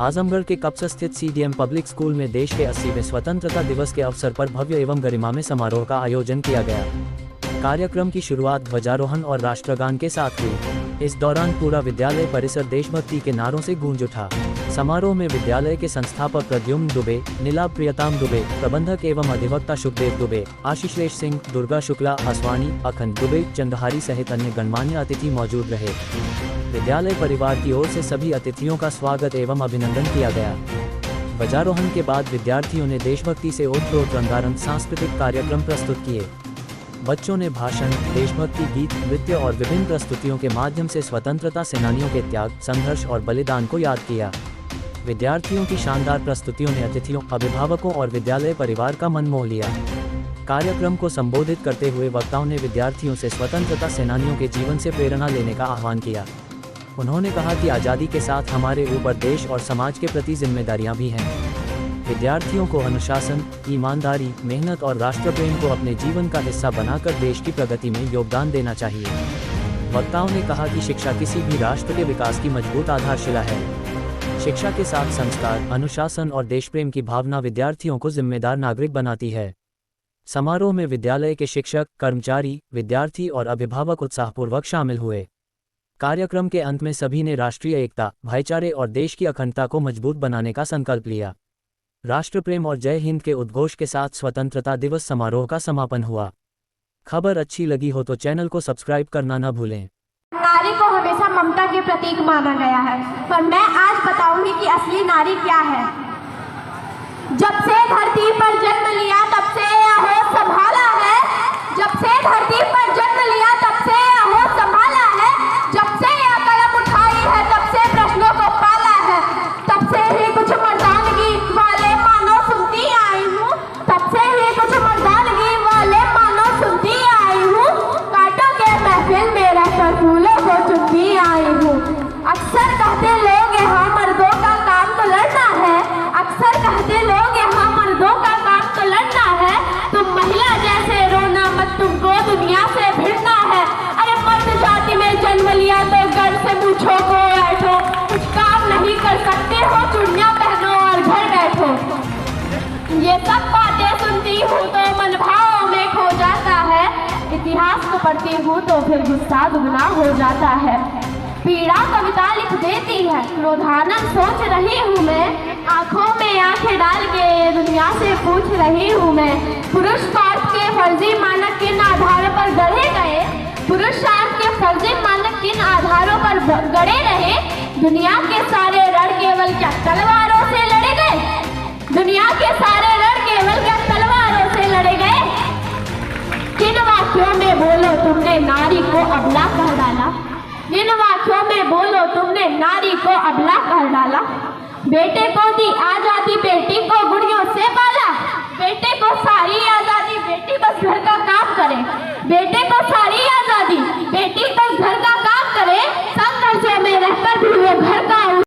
आजमगढ़ के कप्स स्थित CDM public school में देश के 80वें स्वतंत्रता दिवस के अवसर पर भव्य एवं गरिमामय समारोह का आयोजन किया गया। कार्यक्रम की शुरुआत ध्वजारोहण और राष्ट्रगान के साथ हुई। इस दौरान पूरा विद्यालय परिसर देशभक्ति के नारों से गूंज उठा। समारोह में विद्यालय के संस्थापक प्रद्युम्न दुबे, नीलाभ प्रियताम दुबे, प्रबंधक एवं अधिवक्ता सुखदेव दुबे, आशीष सिंह, दुर्गा शुक्ला, आसवानी, अखंड दुबे, चंद्रहारी सहित अन्य गणमान्य अतिथि मौजूद रहे। विद्यालय परिवार की ओर से सभी अतिथियों का स्वागत एवं अभिनंदन किया गया। ध्वजारोहण के बाद विद्यार्थियों ने देशभक्ति से ओतप्रोत रंगारंग सांस्कृतिक कार्यक्रम प्रस्तुत किए। बच्चों ने भाषण, देशभक्ति गीत, नृत्य और विभिन्न प्रस्तुतियों के माध्यम से स्वतंत्रता सेनानियों के त्याग, संघर्ष और बलिदान को याद किया। विद्यार्थियों की शानदार प्रस्तुतियों ने अतिथियों, अभिभावकों और विद्यालय परिवार का मन मोह लिया। कार्यक्रम को संबोधित करते हुए वक्ताओं ने विद्यार्थियों से स्वतंत्रता सेनानियों के जीवन से प्रेरणा लेने का आह्वान किया। उन्होंने कहा कि आज़ादी के साथ हमारे ऊपर देश और समाज के प्रति जिम्मेदारियां भी हैं। विद्यार्थियों को अनुशासन, ईमानदारी, मेहनत और राष्ट्र प्रेम को अपने जीवन का हिस्सा बनाकर देश की प्रगति में योगदान देना चाहिए। वक्ताओं ने कहा कि शिक्षा किसी भी राष्ट्र के विकास की मजबूत आधारशिला है। शिक्षा के साथ संस्कार, अनुशासन और देश प्रेम की भावना विद्यार्थियों को जिम्मेदार नागरिक बनाती है। समारोह में विद्यालय के शिक्षक, कर्मचारी, विद्यार्थी और अभिभावक उत्साहपूर्वक शामिल हुए। कार्यक्रम के अंत में सभी ने राष्ट्रीय एकता, भाईचारे और देश की अखंडता को मजबूत बनाने का संकल्प लिया। राष्ट्र प्रेम और जय हिंद के उद्घोष के साथ स्वतंत्रता दिवस समारोह का समापन हुआ। खबर अच्छी लगी हो तो चैनल को सब्सक्राइब करना न भूलें। नारी को हमेशा ममता के प्रतीक माना गया है, पर मैं आज बताऊंगी कि असली नारी क्या है। जब से धरती पर जन्म लिया तब से अहोद संभाला है। जब से धरती पर जन्म लिया तब से अहोद संभाला है। जब से यह कलम उठाई है तब से प्रश्नों को पाला है। तब से ही कुछ मर्दानगी वाले मानो सुनती आई हूँ। तब से ही कुछ मर्दानगी वाले मानो सुनती आई हूँ। कांटों के महफिल में रहकर फूलों को चुनती आई हूँ। अक्सर कहते लोग यहाँ मर्दों का काम तो लड़ना है। अक्सर कहते लोग यहाँ मर्दों का काम तो लड़ना है। तुम महिला जैसे रोना मत, तुमको दुनिया से भिड़ना है। अरे मर्द जाति में जन्म लिया तो गर्व से पूछो को बैठो। कुछ काम नहीं कर सकते हो, चूड़ियां पहनो और घर बैठो। ये सब बातें सुनती हूँ तो मन भाव में खो जाता है। इतिहास को पढ़ती हूँ तो फिर गुस्सा दुगना हो जाता है। पीड़ा कविता लिख देती है, क्रोधानंद सोच रही हूँ मैं। आंखों में आंखें डाल के दुनिया से पूछ रही हूँ मैं। पुरुषार्थ के फर्जी मानक किन आधारों पर गढ़े गए? पुरुषार्थ के फर्जी मानक किन आधारों पर गढ़े रहे? दुनिया के सारे रण केवल क्या तलवारों से लड़े गए? दुनिया के सारे रण केवल क्या तलवारों से लड़े गए? किन वाक्यों में बोलो तुमने नारी को अबला कह डाला? जिन वाक्यों में बोलो तुमने नारी को अबला कर डाला। बेटे को दी आजादी, बेटी को गुड़ियों से पाला। बेटे को सारी आजादी, बेटी बस घर का काम करे। बेटे